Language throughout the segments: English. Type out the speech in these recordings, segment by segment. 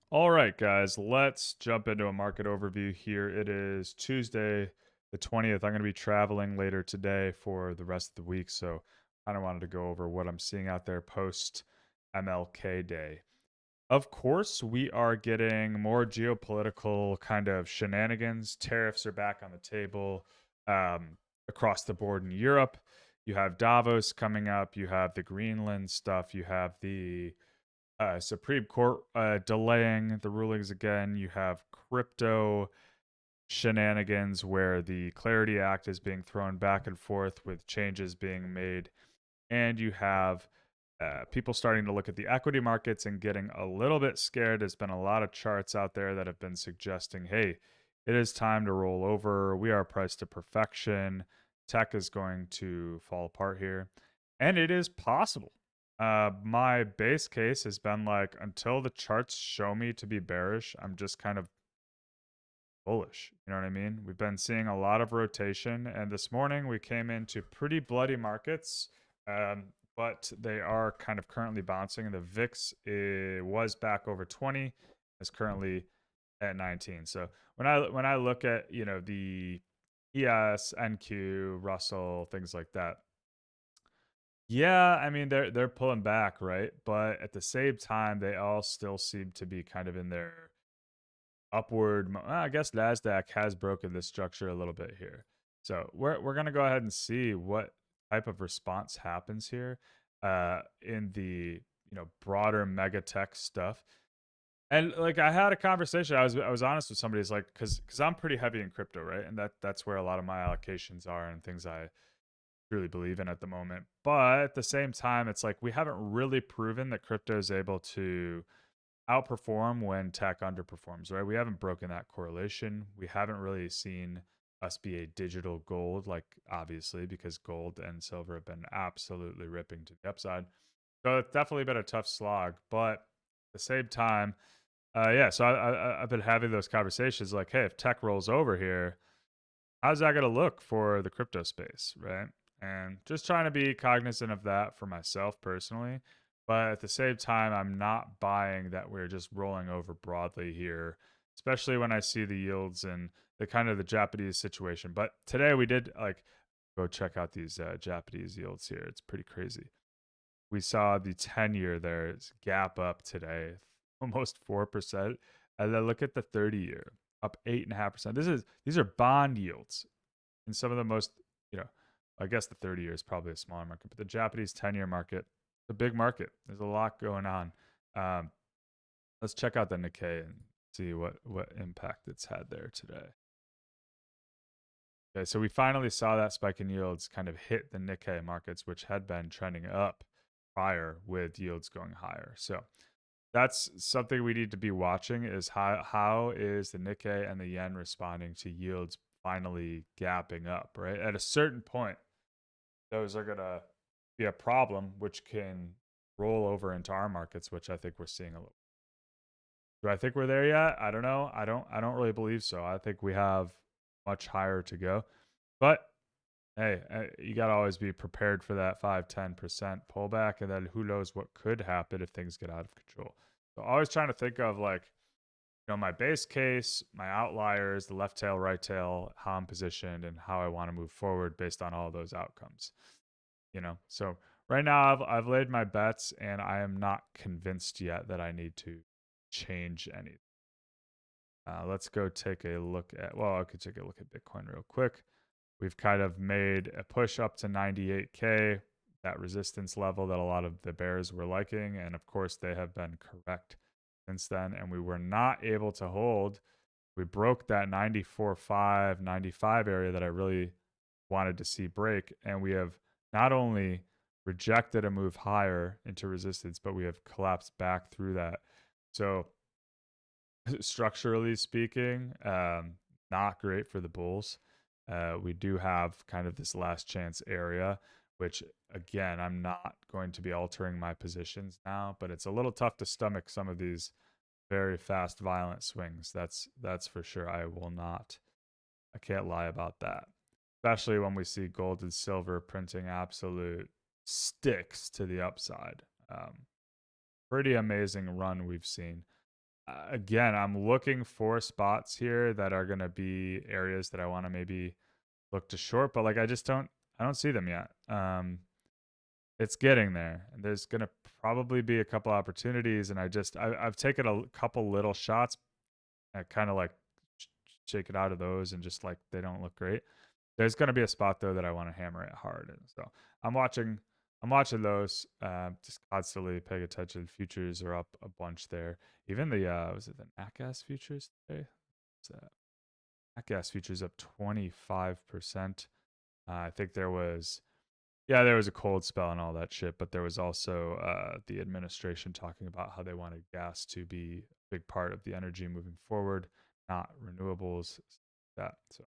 All right, guys, let's jump into a market overview here. It is Tuesday, the 20th. I'm going to be traveling later today for the rest of the week. So I kind of wanted to go over what I'm seeing out there post MLK Day. Of course, we are getting more geopolitical kind of shenanigans. Tariffs are back on the table across the board in Europe. You have Davos coming up. You have the Greenland stuff. You have the Supreme Court delaying the rulings again. You have crypto shenanigans where the Clarity Act is being thrown back and forth with changes being made. And you have people starting to look at the equity markets and getting a little bit scared. There's been a lot of charts out there that have been suggesting, hey, it is time to roll over. We are priced to perfection. Tech is going to fall apart here. And it is possible. My base case has been like, until the charts show me to be bearish, I'm just kind of bullish. You know what I mean? We've been seeing a lot of rotation, and this morning we came into pretty bloody markets, but they are kind of currently bouncing. The VIX was back over 20, is currently at 19. So when I look at the ES, NQ, Russell, things like that, yeah, I mean they're pulling back, right? But at the same time, they all still seem to be kind of in their upward. I guess Nasdaq has broken this structure a little bit here, so we're gonna go ahead and see what type of response happens here in the broader mega tech stuff. And like I had a conversation, I was honest with somebody. It's like because I'm pretty heavy in crypto, right? And that's where a lot of my allocations are and things I truly believe in at the moment. But at the same time, it's like we haven't really proven that crypto is able to outperform when tech underperforms, right? We haven't broken that correlation. We haven't really seen us be a digital gold, like obviously, because gold and silver have been absolutely ripping to the upside. So it's definitely been a tough slog. But at the same time, yeah, so I've been having those conversations like, hey, if tech rolls over here, how's that going to look for the crypto space, right? And just trying to be cognizant of that for myself personally. But at the same time, I'm not buying that we're just rolling over broadly here, especially when I see the yields and the kind of the Japanese situation. But today we did like go check out these Japanese yields here. It's pretty crazy. We saw the 10-year there is gap up today, almost 4%. And then look at the 30-year, up 8.5%. These are bond yields in some of the most, you know, I guess the 30-year is probably a smaller market, but the Japanese 10-year market, it's a big market. There's a lot going on. Um, let's check out the Nikkei and see what impact it's had there today. Okay, so we finally saw that spike in yields kind of hit the Nikkei markets, which had been trending up prior with yields going higher. So that's something we need to be watching is how is the Nikkei and the yen responding to yields finally gapping up, right? At a certain point, those are going to be a problem, which can roll over into our markets, which I think we're seeing a little. Do I think we're there yet? I don't know. I don't really believe so. I think we have much higher to go. But hey, you got to always be prepared for that 5-10% pullback. And then who knows what could happen if things get out of control. So always trying to think of like, my base case, my outliers, the left tail, right tail, how I'm positioned, and how I want to move forward based on all those outcomes. So right now I've laid my bets, and I am not convinced yet that I need to change anything. Let's go take a look at. Well, I could take a look at Bitcoin real quick. We've kind of made a push up to 98K, that resistance level that a lot of the bears were liking. And of course, they have been correct since then. And we were not able to hold. We broke that 94.5, 95 area that I really wanted to see break. And we have not only rejected a move higher into resistance, but we have collapsed back through that. So, structurally speaking, not great for the bulls. We do have kind of this last chance area, which again, I'm not going to be altering my positions now, but it's a little tough to stomach some of these very fast, violent swings. That's for sure. I can't lie about that. Especially when we see gold and silver printing absolute sticks to the upside. Pretty amazing run we've seen. again, I'm looking for spots here that are going to be areas that I want to maybe look to short, but like I don't see them yet. It's getting there. There's going to probably be a couple opportunities, and I've taken a couple little shots. I kind of like shake it out of those, and just like they don't look great. There's going to be a spot though that I want to hammer it hard, and so I'm watching. I'm watching those. Just constantly paying attention. Futures are up a bunch there. Even the was it the nat gas futures today? What's that? Nat gas futures up 25%. I think there was a cold spell and all that shit, but there was also the administration talking about how they wanted gas to be a big part of the energy moving forward, not renewables. That so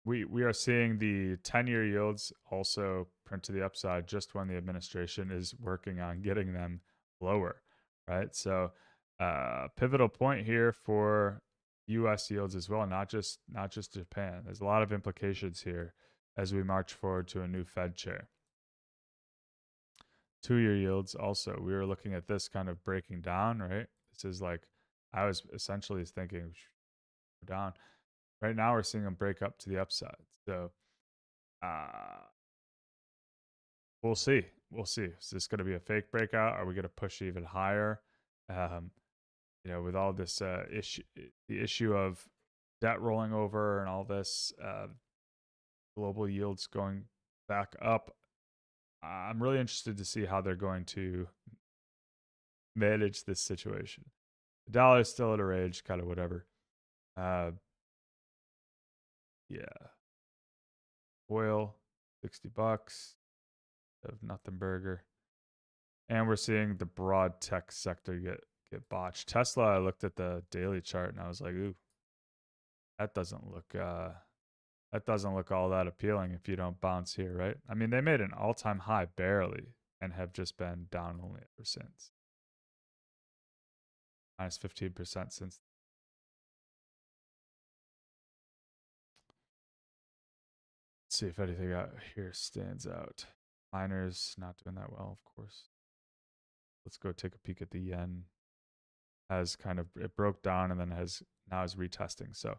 we are seeing the 10-year yields also print to the upside just when the administration is working on getting them lower, right? So pivotal point here for U.S. yields as well, not just Japan. There's a lot of implications here as we march forward to a new Fed chair. 2-year yields also. We were looking at this kind of breaking down, right? This is like I was essentially thinking down. Right now we're seeing them break up to the upside. So uh we'll see. We'll see. Is this going to be a fake breakout? Are we going to push even higher? Um, with all this the issue of debt rolling over and all this global yields going back up, I'm really interested to see how they're going to manage this situation. The dollar is still at a range, kind of whatever. Uh, yeah, oil, $60 of nothing burger, and we're seeing the broad tech sector get botched. Tesla, I looked at the daily chart and I was like, ooh, that doesn't look all that appealing if you don't bounce here, right? I mean, they made an all-time high barely and have just been down only ever since. Minus 15% since. Let's see if anything out here stands out. Miners not doing that well, of course. Let's go take a peek at the yen. It broke down and then now is retesting. So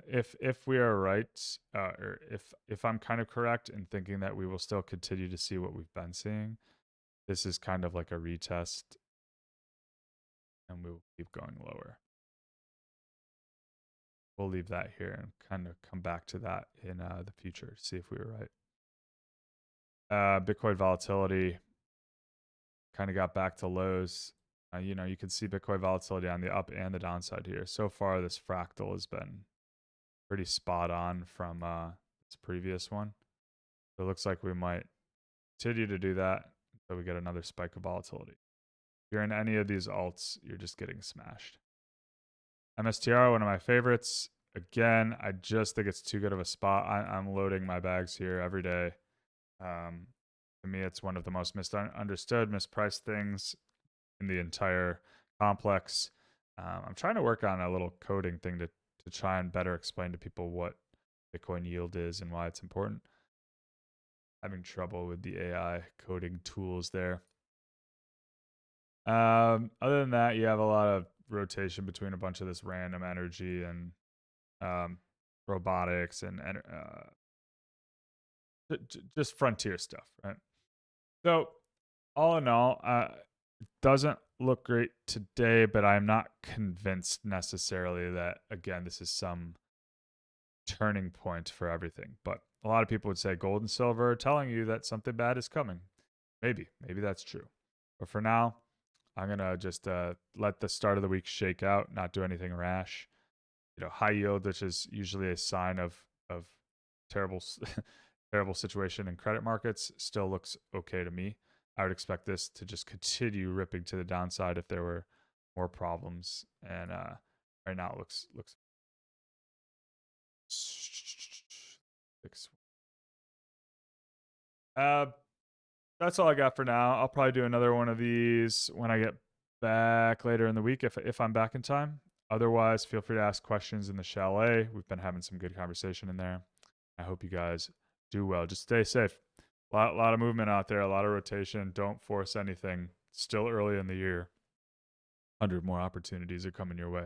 if we are right, or if I'm kind of correct in thinking that we will still continue to see what we've been seeing, this is kind of like a retest, and we will keep going lower. We'll leave that here and kind of come back to that in the future, see if we were right. Bitcoin volatility kind of got back to lows. You can see Bitcoin volatility on the up and the downside here. So far, this fractal has been pretty spot on from this previous one. So it looks like we might continue to do that until we get another spike of volatility. If you're in any of these alts, you're just getting smashed. MSTR, one of my favorites. Again, I just think it's too good of a spot. I'm loading my bags here every day. To me, it's one of the most misunderstood, mispriced things in the entire complex. I'm trying to work on a little coding thing to try and better explain to people what Bitcoin yield is and why it's important. Having trouble with the AI coding tools there. Other than that, you have a lot of rotation between a bunch of this random energy and robotics and just frontier stuff, right? So, all in all, it doesn't look great today, but I'm not convinced necessarily that, again, this is some turning point for everything. But a lot of people would say gold and silver are telling you that something bad is coming. Maybe that's true. But for now, I'm gonna just let the start of the week shake out, not do anything rash. High yield, which is usually a sign of terrible terrible situation in credit markets, still looks okay to me. I would expect this to just continue ripping to the downside if there were more problems. And right now it looks uh that's all I got for now. I'll probably do another one of these when I get back later in the week if I'm back in time. Otherwise, feel free to ask questions in the Chalet. We've been having some good conversation in there. I hope you guys do well. Just stay safe. A lot of movement out there, a lot of rotation. Don't force anything. Still early in the year. 100 more opportunities are coming your way.